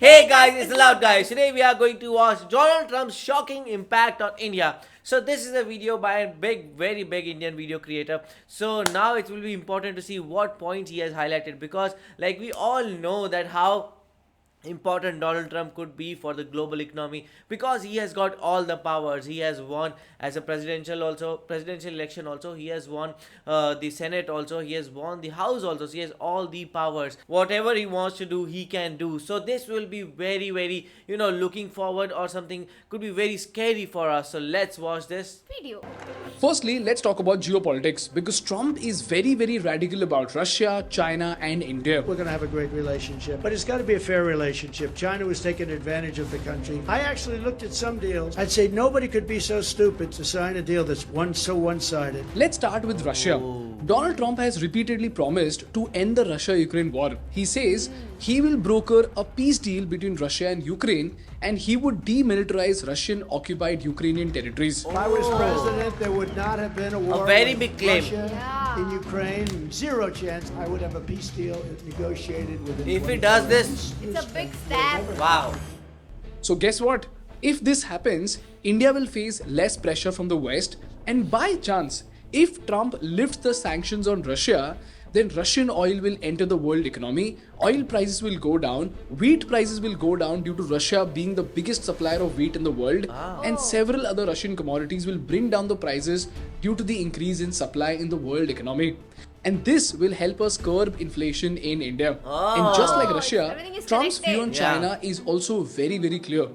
Hey guys, it's the Loud Guys. Today we are going to watch Donald Trump's shocking impact on India. So this is a video by a very big Indian video creator. So now it will be important to see what points he has highlighted, because like we all know that how important Donald Trump could be for the global economy, because he has got all the powers. He has won as a presidential election also. He has won the Senate also. He has won the House also. So he has all the powers. Whatever he wants to do, he can do. So this will be very looking forward, or something could be very scary for us. So let's watch this video. Firstly, let's talk about geopolitics, because Trump is very radical about Russia, China and India. We're going to have a great relationship, but it's got to be a fair relationship. China was taking advantage of the country. I actually looked at some deals. I'd say nobody could be so stupid to sign a deal that's so one-sided. Let's start with Russia. Donald Trump has repeatedly promised to end the Russia-Ukraine war. He says he will broker a peace deal between Russia and Ukraine, and he would demilitarize Russian-occupied Ukrainian territories. If I was president, there would not have been a war. A very big claim. Russia in Ukraine, zero chance. I would have a peace deal negotiated within. If he does this, it's a big step. Wow. So guess what? If this happens, India will face less pressure from the West, and by chance, if Trump lifts the sanctions on Russia, then Russian oil will enter the world economy, oil prices will go down, wheat prices will go down due to Russia being the biggest supplier of wheat in the world, and several other Russian commodities will bring down the prices due to the increase in supply in the world economy. And this will help us curb inflation in India. And just like Russia, Trump's view on China is also very clear.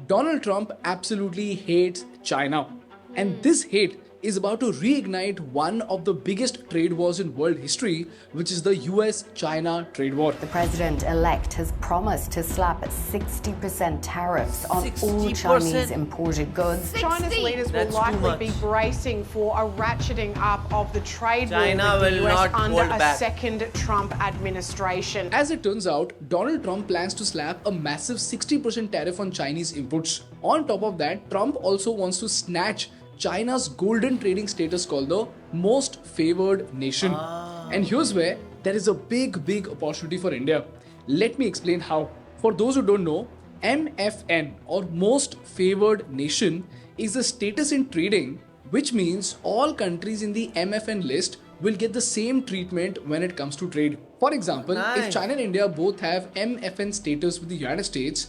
Donald Trump absolutely hates China. And this hate is about to reignite one of the biggest trade wars in world history, which is the US-China trade war. The president-elect has promised to slap 60% tariffs on 60%? all Chinese imported goods. China's leaders That's will likely too be much. bracing for a ratcheting up of the trade China war with the will US not under hold a back. second Trump administration. As it turns out, Donald Trump plans to slap a massive 60% tariff on Chinese imports. On top of that, Trump also wants to snatch China's golden trading status called the most favored nation. And here's where there is a big opportunity for India. Let me explain how. For those who don't know, MFN or most favored nation is a status in trading, which means all countries in the MFN list will get the same treatment when it comes to trade. For example, if China and India both have MFN status with the United States,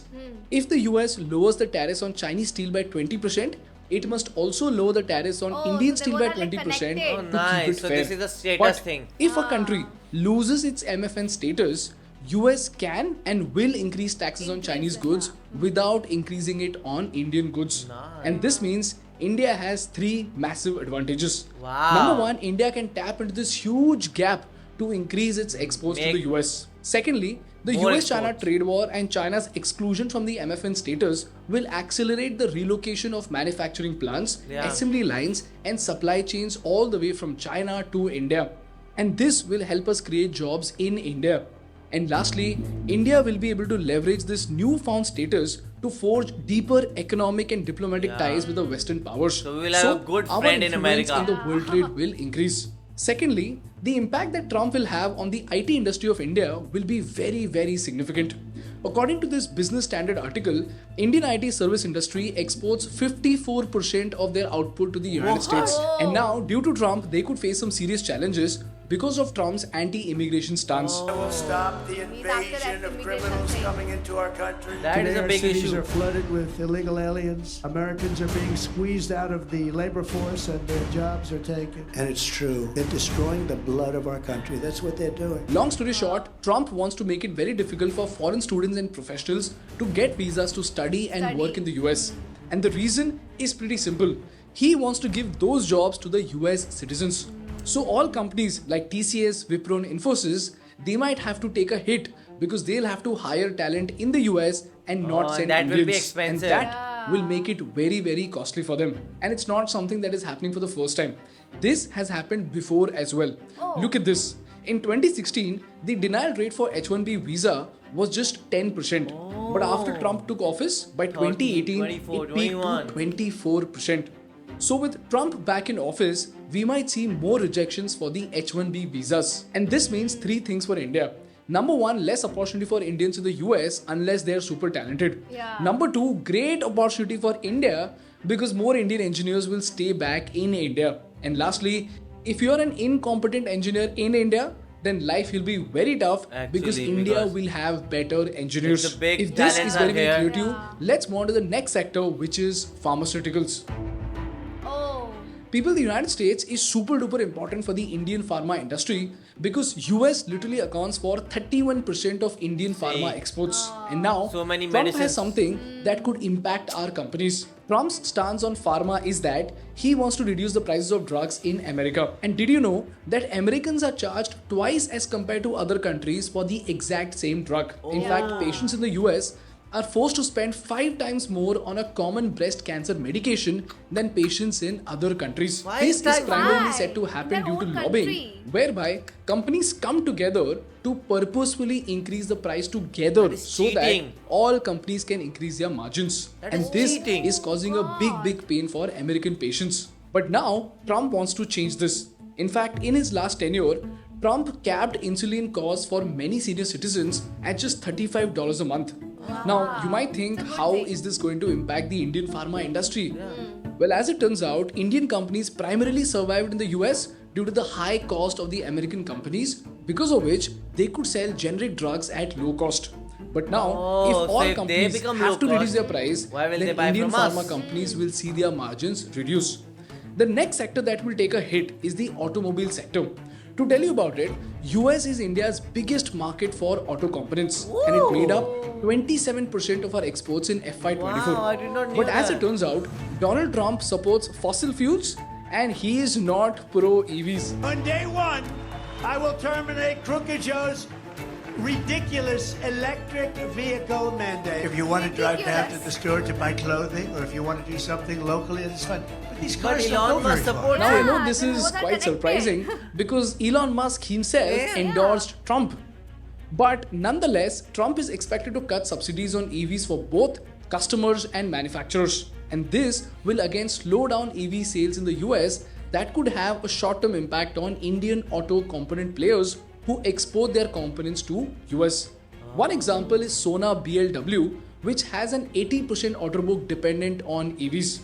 if the US lowers the tariffs on Chinese steel by 20%, it must also lower the tariffs on Indian so steel they by both are, like, 20% connected. Oh, to nice. keep it So fair. this is a status But thing. if a country loses its MFN status, US can and will increase taxes on Chinese goods without increasing it on Indian goods. And this means India has three massive advantages. Wow. Number one, India can tap into this huge gap to increase its exports to the US. Secondly, the More US-China exports. trade war and China's exclusion from the MFN status will accelerate the relocation of manufacturing plants, assembly lines and supply chains all the way from China to India. And this will help us create jobs in India. And lastly, India will be able to leverage this newfound status to forge deeper economic and diplomatic ties with the Western powers. So we will have a good friend in our influence America. in the world trade will increase. Secondly, the impact that Trump will have on the IT industry of India will be very significant. According to this Business Standard article, Indian IT service industry exports 54% of their output to the United States. And now, due to Trump, they could face some serious challenges because of Trump's anti-immigration stance. I will stop the invasion of criminals coming into our country. That is Today a our big cities issue. are flooded with illegal aliens. Americans are being squeezed out of the labor force and their jobs are taken. And it's true. They're destroying the blood of our country. That's what they're doing. Long story short, Trump wants to make it very difficult for foreign students and professionals to get visas to study and work in the US. And the reason is pretty simple. He wants to give those jobs to the US citizens. So all companies like TCS, Wipro and Infosys, they might have to take a hit because they'll have to hire talent in the US and not send that will Indians. be expensive. And that will make it very costly for them. And it's not something that is happening for the first time. This has happened before as well. Look at this. In 2016, the denial rate for H-1B visa was just 10%. But after Trump took office, by 2018, 24, it peaked 21. to 24%. So with Trump back in office, we might see more rejections for the H-1B visas. And this means three things for India. Number one, less opportunity for Indians in the US unless they are super talented. Yeah. Number two, great opportunity for India because more Indian engineers will stay back in India. And lastly, if you are an incompetent engineer in India, then life will be very tough because Actually, India because will have better engineers. if the big If this talents is very, are very clear here- to you, let's move on to the next sector, which is pharmaceuticals. Oh. People, the United States is super duper important for the Indian pharma industry because US literally accounts for 31% of Indian pharma exports. And now So many Trump medicines. has something that could impact our companies. Trump's stance on pharma is that he wants to reduce the prices of drugs in America. And did you know that Americans are charged twice as compared to other countries for the exact same drug? In fact, patients in the US are forced to spend 5 times more on a common breast cancer medication than patients in other countries. Why This is that? is primarily Why? said to In happen their due to own lobbying, country. whereby companies come together to purposefully increase the price together is so cheating. that all companies can increase their margins. That And is this cheating. is causing a big pain for American patients. But now, Trump wants to change this. In fact, in his last tenure, Trump capped insulin costs for many senior citizens at just $35 a month. Now, you might think, how is this going to impact the Indian pharma industry? Well, as it turns out, Indian companies primarily survived in the US due to the high cost of the American companies, because of which they could sell generic drugs at low cost. But now, Oh, if so all if they companies become have low to reduce cost, their price, why will then they buy Indian from pharma us? companies will see their margins reduce. The next sector that will take a hit is the automobile sector. To tell you about it, US is India's biggest market for auto components and it made up 27% of our exports in FY24. Wow, I did not know But as that. it turns out, Donald Trump supports fossil fuels and he is not pro EVs. On day one, I will terminate Crooked Joe's ridiculous electric vehicle mandate. If you want to drive down to Ridiculous. the store to buy clothing, or if you want to do something locally, it's fun. But these But cars don't Elon go Musk very far. supports Now I it. know this then is both are quite connected. surprising because Elon Musk himself endorsed Trump. But nonetheless, Trump is expected to cut subsidies on EVs for both customers and manufacturers. And this will again slow down EV sales in the US that could have a short-term impact on Indian auto component players who export their components to US. One example is Sona BLW, which has an 80% order book dependent on EVs.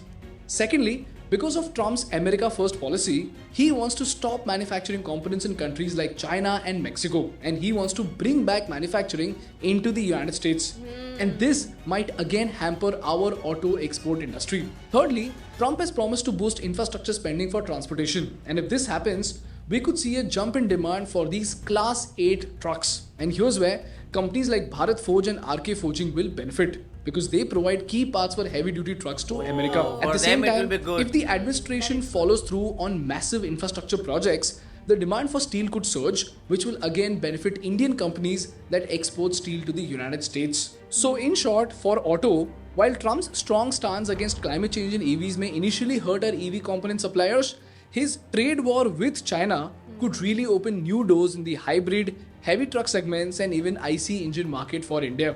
Secondly, because of Trump's America First policy, he wants to stop manufacturing components in countries like China and Mexico, and he wants to bring back manufacturing into the United States. And this might again hamper our auto export industry. Thirdly, Trump has promised to boost infrastructure spending for transportation, and if this happens, we could see a jump in demand for these Class 8 trucks. And here's where companies like Bharat Forge and RK Forging will benefit because they provide key parts for heavy duty trucks to America. At for the same them it will time, be good. if the administration follows through on massive infrastructure projects, the demand for steel could surge, which will again benefit Indian companies that export steel to the United States. So in short, for auto, while Trump's strong stance against climate change in EVs may initially hurt our EV component suppliers, his trade war with China could really open new doors in the hybrid, heavy truck segments and even IC engine market for India.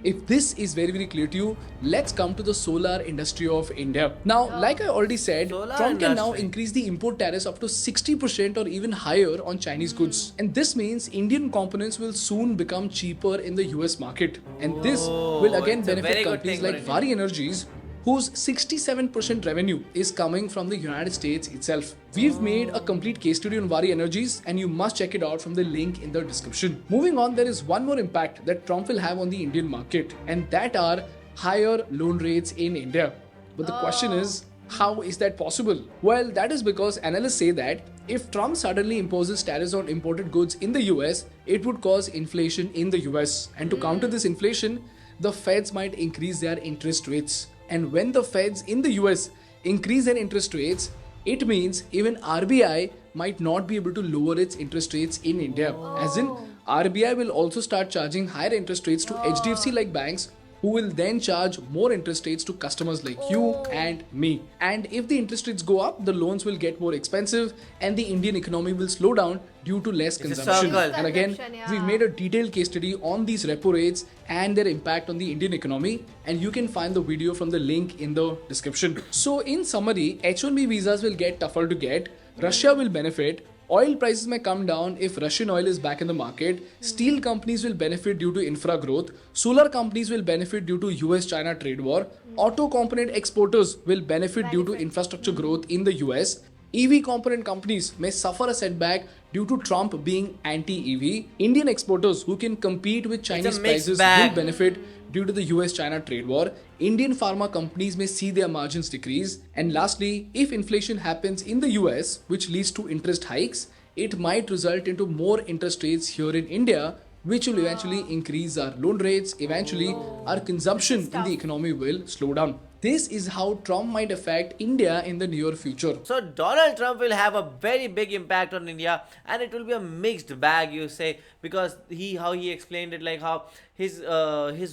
If this is very, very clear to you, let's come to the solar industry of India. Now, like I already said, Solar Trump can now industry. increase the import tariffs up to 60% or even higher on Chinese goods. And this means Indian components will soon become cheaper in the US market. And this will again it's a benefit very good companies thing for like India. Vari Energies, whose 67% revenue is coming from the United States itself. We've made a complete case study on Vari Energies and you must check it out from the link in the description. Moving on, there is one more impact that Trump will have on the Indian market, and that are higher loan rates in India. But the question is, how is that possible? Well, that is because analysts say that if Trump suddenly imposes tariffs on imported goods in the US, it would cause inflation in the US. And to counter this inflation, the Feds might increase their interest rates. And when the Feds in the US increase their interest rates, it means even RBI might not be able to lower its interest rates in India. As in, RBI will also start charging higher interest rates to HDFC like banks, who will then charge more interest rates to customers like you and me. And if the interest rates go up, the loans will get more expensive and the Indian economy will slow down due to less a consumption. circle. And again, Consumption, yeah. we've made a detailed case study on these repo rates and their impact on the Indian economy, and you can find the video from the link in the description. So in summary, H1B visas will get tougher to get, Russia will benefit, Oil prices may come down if Russian oil is back in the market. Steel companies will benefit due to infra growth. Solar companies will benefit due to US-China trade war. Auto component exporters will benefit due to infrastructure growth in the US. EV component companies may suffer a setback due to Trump being anti-EV. Indian exporters who can compete with Chinese prices will benefit due to the US-China trade war. Indian pharma companies may see their margins decrease. And lastly, if inflation happens in the US, which leads to interest hikes, it might result into more interest rates here in India, which will eventually increase our loan rates. Eventually, our consumption in the economy will slow down. This is how Trump might affect India in the near future. So Donald Trump will have a very big impact on India, and it will be a mixed bag, you say, because how he explained it, like how his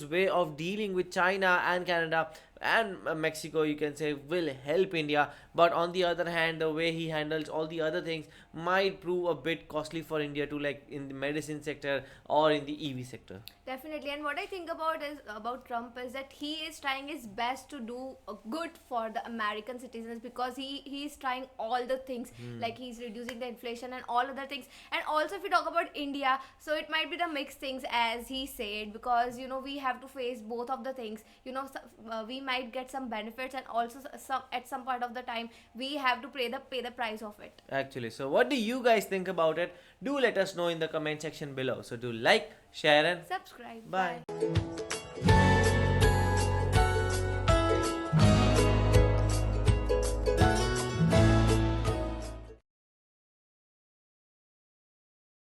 way of dealing with China and Canada and Mexico, you can say, will help India, but on the other hand, the way he handles all the other things might prove a bit costly for India too, like in the medicine sector or in the EV sector. Definitely. And what I think about Trump is that he is trying his best to do good for the American citizens, because he is trying all the things, like he's reducing the inflation and all other things. And also if we talk about India, so it might be the mixed things as he said, because we have to face both of the things. We might get some benefits, and also at some part of the time we have to pay the price of it. Actually, so what do you guys think about it? Do let us know in the comment section below. So do like, share and Subscribe. bye.